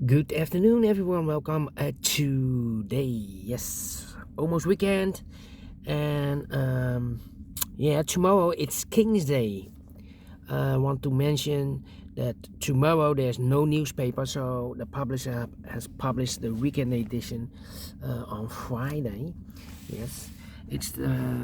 Good afternoon, everyone. Welcome today. Yes, almost weekend, and tomorrow it's Kingsday. I want to mention that tomorrow there's no newspaper, so the publisher has published the weekend edition on Friday. Yes, it's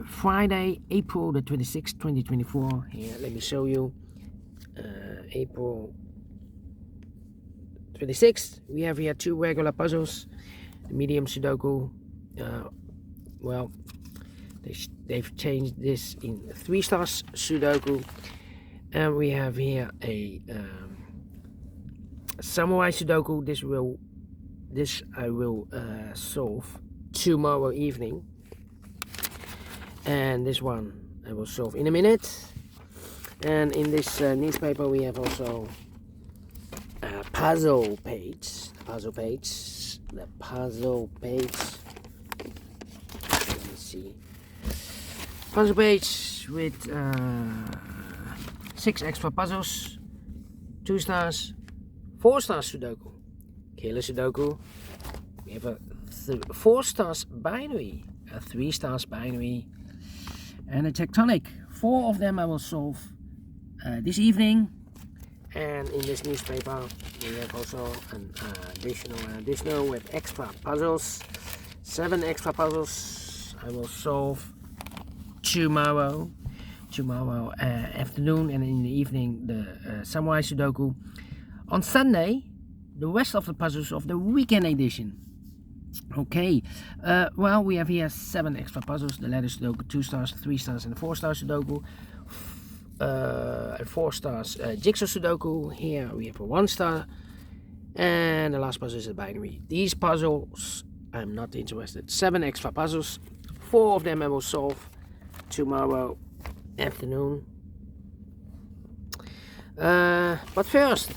Friday, April the 26th, 2024. Here, let me show you. April 26th, we have here two regular puzzles. The Medium Sudoku, they've changed this in 3 stars Sudoku, and we have here a Samurai Sudoku. This I will solve tomorrow evening, and this one I will solve in a minute. And in this newspaper we have also puzzle page. Let me see. Puzzle page with 6 extra puzzles, 2 stars, 4 stars Sudoku, Killer Sudoku. We have a 4 stars binary, a 3 stars binary, and a tectonic. 4 of them I will solve this evening. And in this newspaper we have also an additional with extra puzzles. 7 extra puzzles I will solve tomorrow afternoon, and in the evening the Samurai Sudoku. On Sunday, the rest of the puzzles of the weekend edition. Okay, well, we have here 7 extra puzzles: the letter Sudoku, 2 stars, 3 stars, and 4 stars Sudoku. 4 stars Jigsaw Sudoku. Here we have a 1 star, and the last puzzle is a binary. These puzzles I'm not interested. 7 extra puzzles, 4 of them I will solve tomorrow afternoon. But first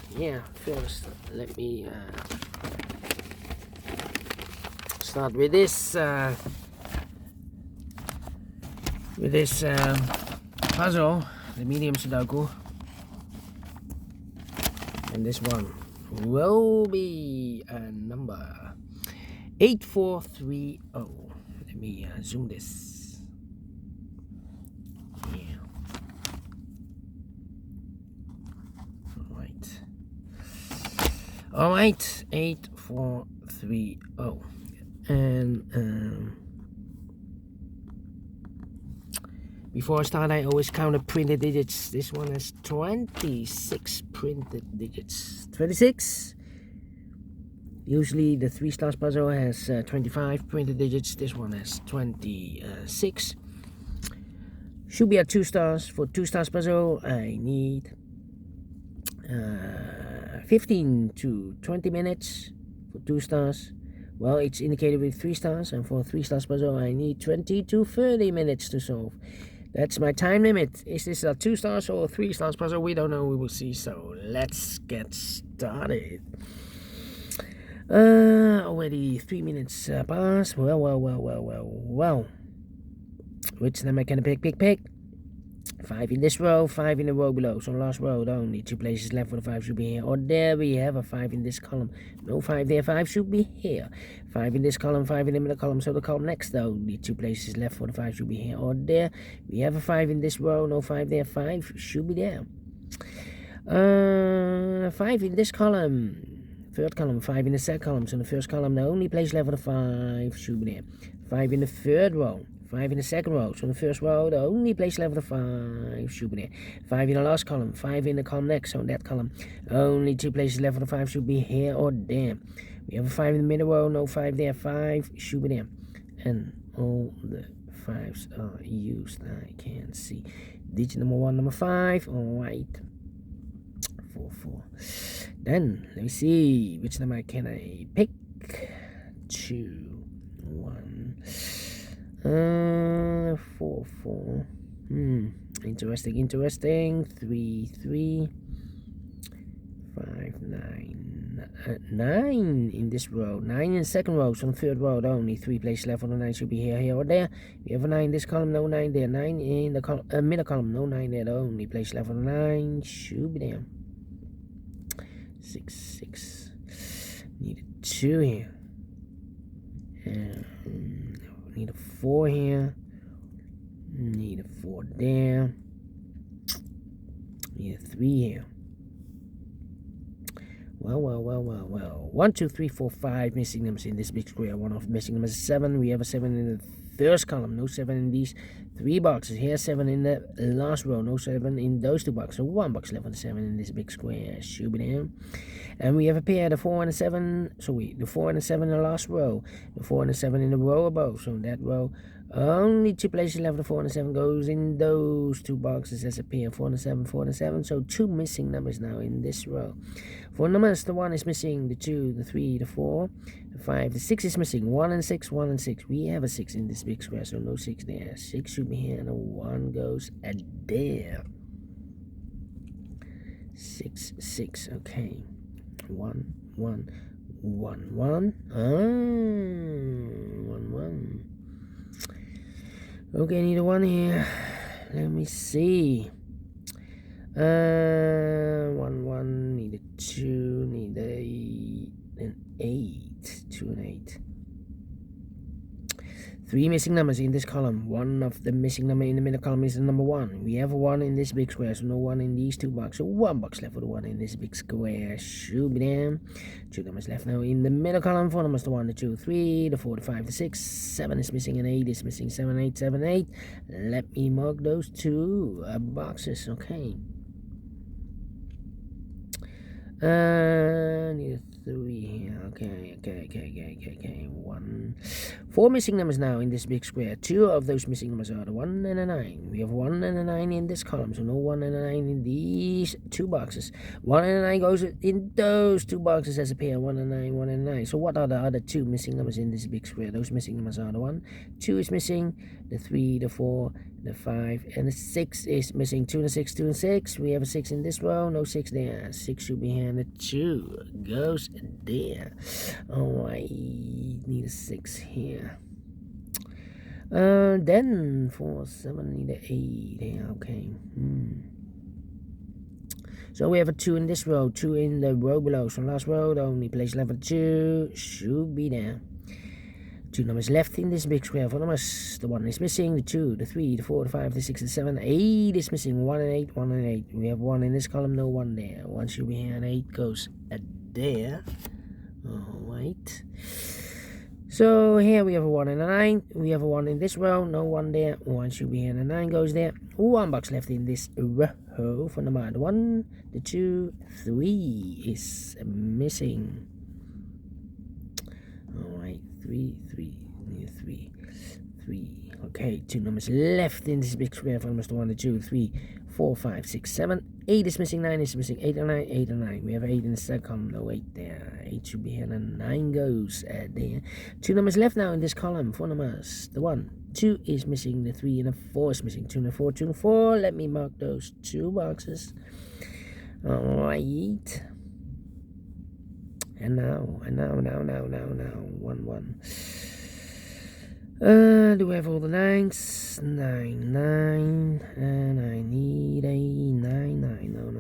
let me start with this puzzle, the Medium Sudoku, and this one will be number 8430. Let me zoom this. Yeah. All right, 8430, and before I start, I always count the printed digits. This one has 26 printed digits. 26. Usually the 3 stars puzzle has 25 printed digits. This one has 26. Should be at 2 stars. For 2 stars puzzle, I need 15 to 20 minutes for 2 stars. Well, it's indicated with 3 stars, and for 3 stars puzzle, I need 20 to 30 minutes to solve. That's my time limit. Is this a 2 stars or a 3 stars puzzle? We don't know. We will see. So let's get started. Already 3 minutes passed. Well. Which number can I pick? 5 in this row, 5 in the row below. So last row, only 2 places left for the 5 should be here. Or there we have a 5 in this column. No 5 there, 5 should be here. 5 in this column, 5 in the middle column. So the column next, though, only 2 places left for the 5 should be here. Or there we have a 5 in this row. No 5 there, 5 should be there. 5 in this column. 3rd column, 5 in the 2nd column. So in the 1st column, the only place left for the 5 should be there. 5 in the 3rd row. 5 in the 2nd row. So in the 1st row, the only place left for the 5 should be there. 5 in the last column. 5 in the column next. So in that column, only 2 places left for the 5 should be here or there. We have a 5 in the middle row. No 5 there. 5 should be there. And all the 5s are used. I can see digit number 1, number 5. Alright. 4. Then, let me see. Which number can I pick? 2, 1. 4. Interesting. 3. 5, 9. 9 in this row. 9 in the 2nd row. So in the 3rd row, only 3 places left for the 9 should be here or there. We have a 9 in this column, no 9 there. 9 in the middle column, no 9 there. The only place left for the 9 should be there. 6. 2 here. And need a 4 here. Need a 4 there. Need a 3 here. Well. 1, 2, 3, 4, 5 missing numbers in this big square. One of missing numbers is 7. We have a 7 in the first column. No 7 in these 3 boxes. Here 7 in the last row. No 7 in those 2 boxes. So 1 box left for the 7 in this big square. Should be there. And we have a pair, the 4 and the 7. The 4 and the 7 in the last row. The 4 and the 7 in the row above. So in that row, only 2 places left. The 4 and the 7 goes in those 2 boxes as a pair. 4 and the 7, 4 and the 7. So 2 missing numbers now in this row. 4 numbers, the 1 is missing, the 2, the 3, the 4, the 5, the 6 is missing. 1 and 6, 1 and 6. We have a 6 in this big square, so no 6 there. 6 should be here, and a 1 goes at there. 6, 6, okay. 1, 1, 1, 1. 1, 1. Okay, need a 1 here. Let me see. 1, 1, need a 2, need an 8, 2 and 8. 3 missing numbers in this column. One of the missing number in the middle column is the number 1. We have a 1 in this big square, so no 1 in these 2 boxes. So 1 box left for the 1 in this big square. Should be there. 2 numbers left now in the middle column. 4 numbers, the 1, the 2, 3, the 4, the 5, the 6. 7 is missing and 8 is missing. 7, 8, 7, 8. Let me mark those 2 boxes. Okay. Need a 3 here. Okay. 1. 4 missing numbers now in this big square. 2 of those missing numbers are the 1 and a 9. We have 1 and a 9 in this column, so no 1 and a 9 in these 2 boxes. 1 and a 9 goes in those 2 boxes as a pair. 1 and 9, 1 and 9. So what are the other 2 missing numbers in this big square? Those missing numbers are the 1, 2 is missing, the 3, the 4, the 5, and the 6 is missing. 2 and 6, 2 and 6. We have a 6 in this row, no 6 there. 6 should be here, and the 2 goes there. Oh, I need a 6 here. Then 4, 7, need an 8 here. Okay. So we have a 2 in this row, 2 in the row below. So last row, the only place left for 2 should be there. 2 numbers left in this big square. 4 numbers, the 1 is missing, the 2, the 3, the 4, the 5, the 6, the 7, 8 is missing. 1 and 8, 1 and 8. We have 1 in this column, no 1 there. 1 should be here, and 8 goes at there. Alright. So here we have a 1 and a 9. We have a 1 in this row, no 1 there. 1 should be here, and a 9 goes there. 1 box left in this row for number 1, the 2, 3 is missing. Alright, 3, need 3. Okay, 2 numbers left in this big square for numbers 1, 2, 3, 4, 5, 6, 7, 8 is missing, 9 is missing, 8 and 9, 8 and 9. We have 8 in the second column, no 8 there. 8 should be here, and 9 goes there. 2 numbers left now in this column, 4 numbers. The 1, 2 is missing, the 3 and the 4 is missing. 2 and 4, 2 and 4. Let me mark those 2 boxes. Alright. And now, 1, 1. Do we have all the 9s? 9, 9, and I need a 9, 9. No.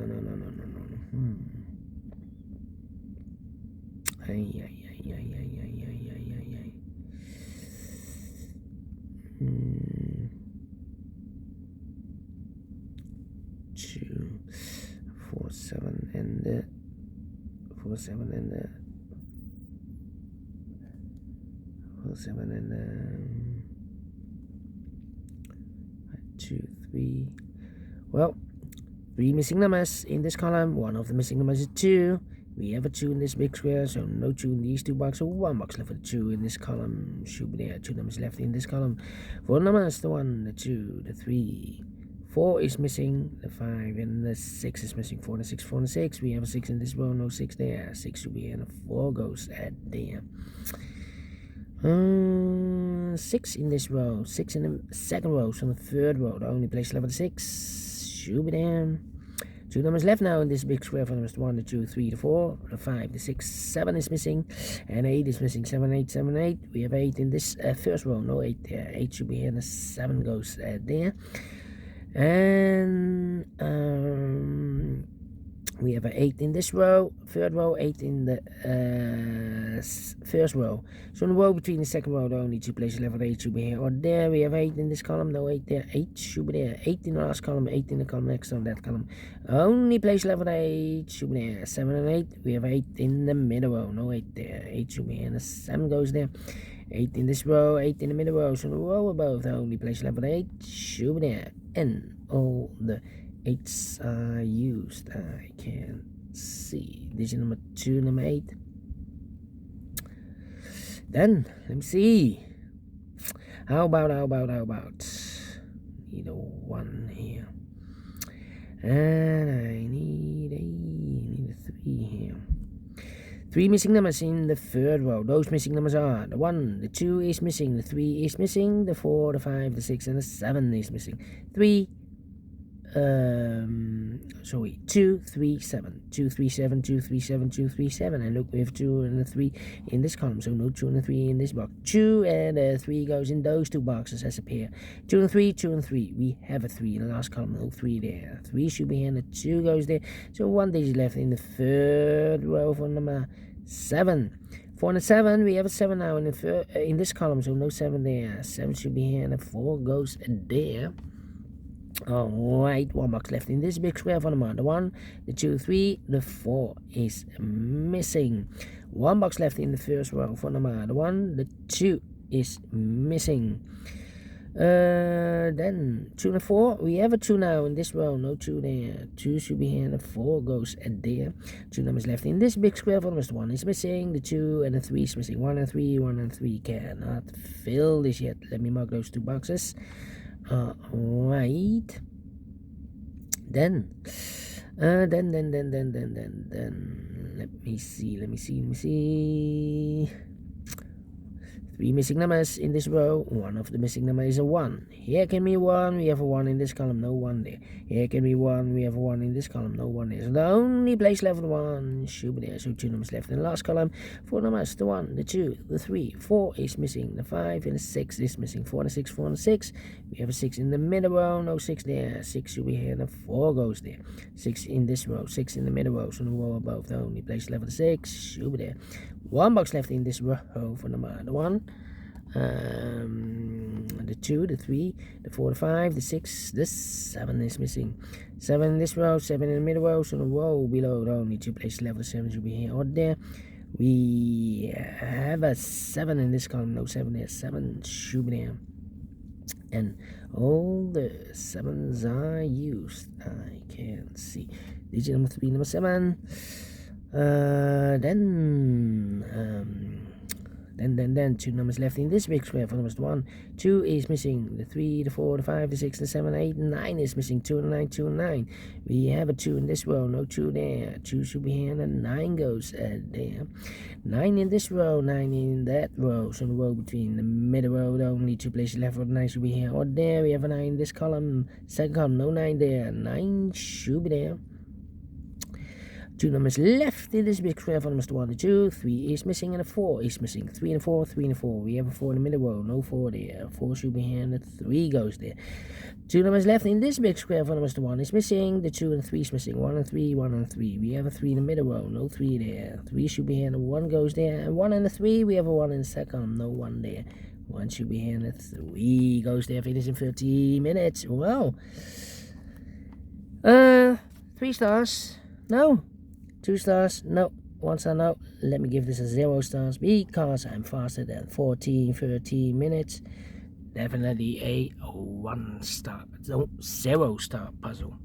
Ay. 2, 4, 7, and the 4, 7, and the 4, 7, and the 2, 3. Well, 3 missing numbers in this column. 1 of the missing numbers is 2. We have a 2 in this big square, so no 2 in these 2 boxes. So 1 box left for the 2 in this column. Should be there. 2 numbers left in this column. 4 numbers, the 1, the 2, the 3. 4 is missing, the 5, and the 6 is missing. 4 and the 6, 4 and the 6. We have a 6 in this row, no 6 there. 6 should be here, and a 4 goes at there. 6 in this row, 6 in the second row, so the third row, the only place left for the 6 should be there. 2 numbers left now in this big square for numbers 1, the 2, 3, the 4, the 5, the 6, 7 is missing, and 8 is missing. 7, 8, 7, 8. We have 8 in this first row, no 8 there. 8 should be here, and the 7 goes there. And We have an 8 in this row, third row, 8 in the first row. So in the row between the second row, there are only 2 places left. 8 should be here or there. We have 8 in this column, no 8 there. 8 should be there. 8 in the last column, 8 in the column next to that column. Only place left. 8 should be there. 7 and 8. We have 8 in the middle row, no 8 there. 8 should be here, and the 7 goes there. 8 in this row, 8 in the middle row. So in the row above, the only place left. 8 should be there. And all the 8s are used. I can see digit number 2, number 8. Then let me see. How about need a 1 here, and I need a 3 here. 3 missing numbers in the third row. Those missing numbers are the 1, the 2 is missing, the 3 is missing, the 4, the 5, the 6, and the 7 is missing. 2, 3, 7, 2, 3, 7, 2, 3, 7, 2, 3, 7. And look, we have 2 and a 3 in this column, so no 2 and a 3 in this box. 2 and a 3 goes in those 2 boxes as a pair. 2 and 3, 2 and 3. We have a 3 in the last column, no 3 there. 3 should be here, and the 2 goes there. So 1 digit left in the third row for number 7. 4 and a 7, we have a 7 now in this column, so no 7 there. 7 should be here, and the 4 goes there. Alright, 1 box left in this big square for number the 1, the 2, 3, the 4 is missing. 1 box left in the first row for number the 1, the 2 is missing. Then 2 and 4, we have a 2 now in this row, no 2 there. 2 should be here, and the 4 goes there. 2 numbers left in this big square for number 1 is missing, the 2 and the 3 is missing. 1 and 3, 1 and 3 cannot fill this yet. Let me mark those 2 boxes. Right. Then let me see. 3 missing numbers in this row. 1 of the missing number is a 1. Here can be 1. We have a 1 in this column. No 1 there. Here can be 1. We have a 1 in this column. No 1 there. So the only place left 1 should be there. So 2 numbers left in the last column. 4 numbers. The 1, the 2, the 3, 4 is missing. The 5 and the 6 is missing. 4 and the 6, 4 and the 6. We have a 6 in the middle row. No 6 there. 6 should be here. The 4 goes there. 6 in this row. 6 in the middle row. So the row above, the only place left 6 should be there. 1 box left in this row for number the 1, the 2, the 3, the 4, the 5, the 6, the 7 is missing. 7 in this row, 7 in the middle row, so the row below the only 2 places left. The 7 should be here or there. We have a 7 in this column, no 7 there. 7 should be there. And all the 7s are used. I can see digit number 3, number 7. Then 2 numbers left in this big square for numbers 1, 2 is missing, the 3, the 4, the 5, the 6, the 7, 8, 9 is missing. 2 and 9, 2 and 9. We have a 2 in this row, no 2 there. 2 should be here, and 9 goes there. 9 in this row, 9 in that row. So the row between the middle row, the only 2 places left for the 9 should be here or there. We have a 9 in this column, second column, no 9 there. 9 should be there. 2 numbers left in this big square for numbers 1 and 2. 3 is missing, and a 4 is missing. 3 and 4, 3 and 4. We have a 4 in the middle row, no 4 there. 4 should be here, and the 3 goes there. 2 numbers left in this big square for numbers 1 is missing. The 2 and 3 is missing. 1 and 3, 1 and 3. We have a 3 in the middle row, no 3 there. 3 should be here, and the 1 goes there. And 1 and the 3, we have a 1 in the second, no 1 there. 1 should be here, and the 3 goes there. Finish in 30 minutes. Wow. 3 stars. No. 2 stars, no. 1 star, no. Let me give this a 0 stars because I'm faster than 13 minutes. Definitely a 1 star, no, 0 star puzzle.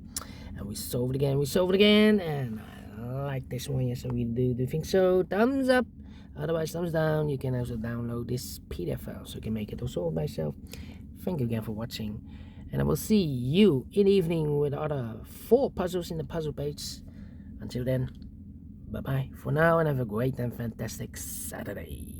And we solve it again, and I like this one. Yes, so we do think so. Thumbs up, otherwise thumbs down. You can also download this PDF file so you can make it also by yourself. Thank you again for watching, and I will see you in the evening with other 4 puzzles in the puzzle page. Until then, bye-bye for now, and have a great and fantastic Saturday.